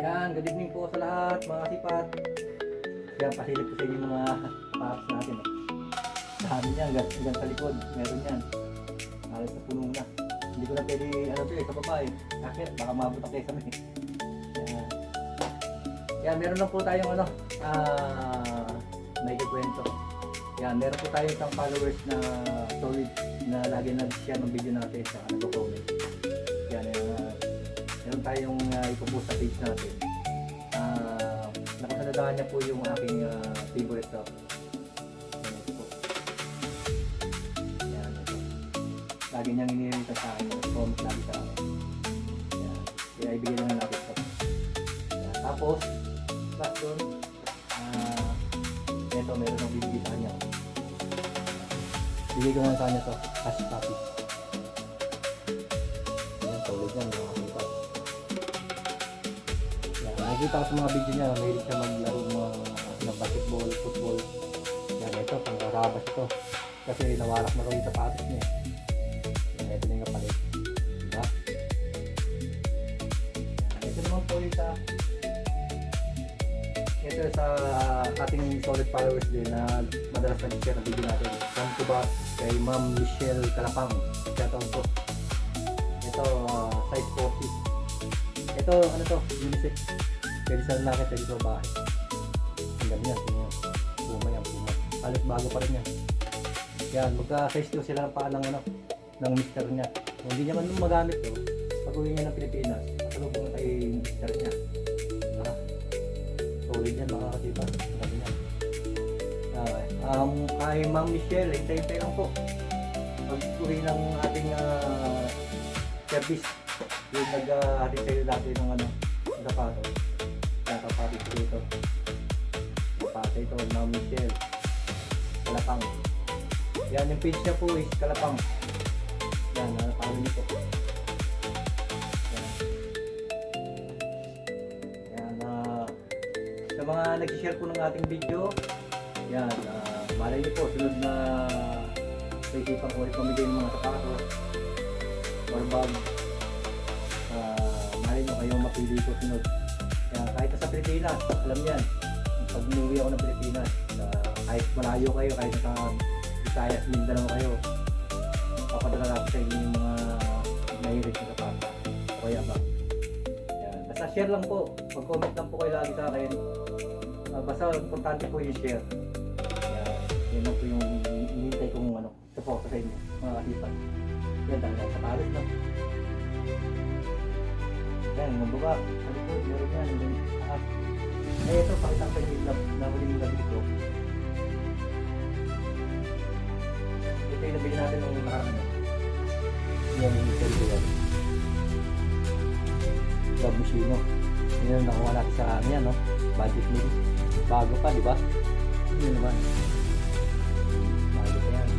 Yan, good evening po sa lahat mga sipat. Yan, pasilip ko sa inyo mga paps natin. Dami yan, hanggang sa likod. Meron yan. Halos na puno na. Hindi ko na pwede, sa baba eh. Bakit? Baka mabutak kayo sa may. Yan. Yan, meron lang po tayong may kikwento. Yan, meron po tayong isang followers na solid na lagi nag-share ng video natin sa nag-comment. Yan, meron tayong ipopost sa page natin. Nakasanadahan niya po yung aking favorite shop. Yan po. Yan, ito. Lagi niyang inirita sa akin. Comment lagi sa akin. Yan. Kaya ibigay lang natin ito. Yan. Tapos, last doon, ito meron ng bibigay sa kanya. Bigay ko na sa kanya ito. Cash copy. Yan, tulad yan. Nakikita ko sa mga video niya, mahilig siya maglaro ng basketball, football. Yan, ito, pang-karabas ito. Kasi nawarak na rin yung sapatos niya. Yan, ito na yung kapalit. Diba? Yan, ito naman po yung ito sa ating solid followers din na madalas nag-share ng video natin. Come to ba kay Ma'am Michelle Calapang. Shoutout po. Ito, size 40. Ito, unisex. Pwede sa lalaki, pwede sa babae. Ang ganda yan, tingnan. Puma yan, puma. Halos bago pa rin yan. Yan, magka-size 2 sila ng paa ng mister niya. Kung hindi niya man magamit to, pag-uwi niya ng Pilipinas, pasalubong kay mister niya. Diba? Solid yan, mga kasipa. Ang ganda yan. Kay Ma'am Michelle, hintay-hintay lang po. Pag-uwi ng ating service, yung nag-hatid sa'yo dati ng sapatos. Sapatos ko dito. Sapatos ito, Ma'am Michelle Calapang. Yan, yung page niya po is Calapang. Yan, napalo nito. Yan, sa mga nag-share po ng ating video, yan, malay niyo po, sunod na paisipan ko ulit pamigay ng mga sapatos or bag. Malay nyo kayong mapili ko sunod. Kaya kahit sa Pilipinas, alam yan, pag umuwi ako ng Pilipinas, kahit malayo kayo, kahit sa Visayas, Mindanao kayo, papadala natin sa inyo yung mga nahirit na kapata o kaya ba. Yan. Basta share lang po, mag-comment lang po kayo lagi sa akin. Basta importante po yung share. Yan lang po yung hinihintay kong support sa inyo, mga kasipan. Yan, dahil ako sa paris na. Yan, mababa. Ano po, meron yan. Ito, pakita ko yung na huling gabi ko. Ito yung nabili natin nung nakaraan. Yan yung isa dito yan. Club Mushino. Yan yung nakuha natin sa yan, no? Budget meal. Bago pa, di ba? Yun naman. Bago pa yan.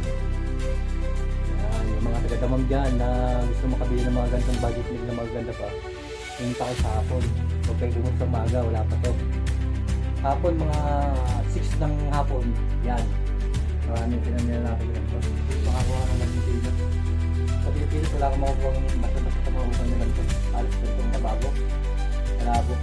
Yan, yung mga taga-damam dyan na gusto makabili ng mga ganitong budget meal na maganda pa. Hindi pa kayo sa hapon. Huwag kayo gumunta sa umaga, wala pa to. Hapon, mga 6 ng hapon, yan. Maraming pinanila natin ganito. Makakuha ng Pilipinas. Sa Pilipinas, wala kang makukuha ng basta-basta sa mga upang na ganito. Alas ganito na bago. Malabo.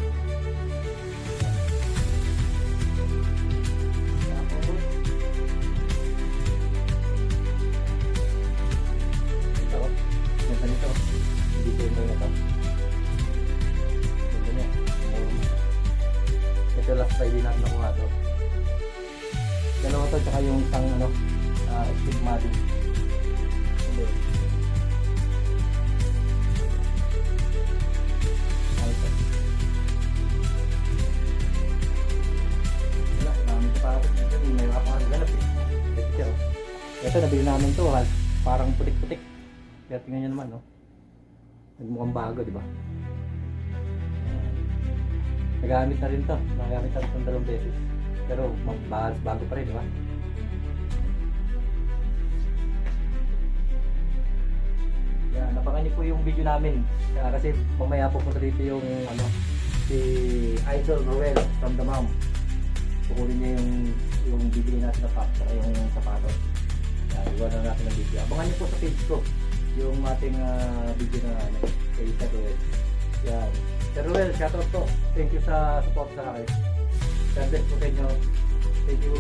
Ito. Ganda nito. Hindi ko yung ito. Ito last Friday natin nakuha ito. Dalawa ito tsaka yung isang stigma din. Hindi. Wala, dami pa ako dito. May mga pangagalap eh. Ito nabili namin ito. Parang putik-putik. Kaya tingnan nyo naman, no? Nagmukhang bago, di ba? Nagamit na rin ito. Nagamit na rin 2 beses. Pero bago pa rin, di ba? Yan, napangan niyo po yung video namin. Kasi mamaya pupunta dito yung si Idol Roel from the Mom. Kukunin niya yung bibili natin na pack saka yung sapatos. Yan, iwan na natin ng video. Abangan niyo po sa page ko yung ating video na kay Idol Roel. Yan. Sir Ruel, shoutout po. Thank you sa support sa akin. God bless po sa inyo. Thank you.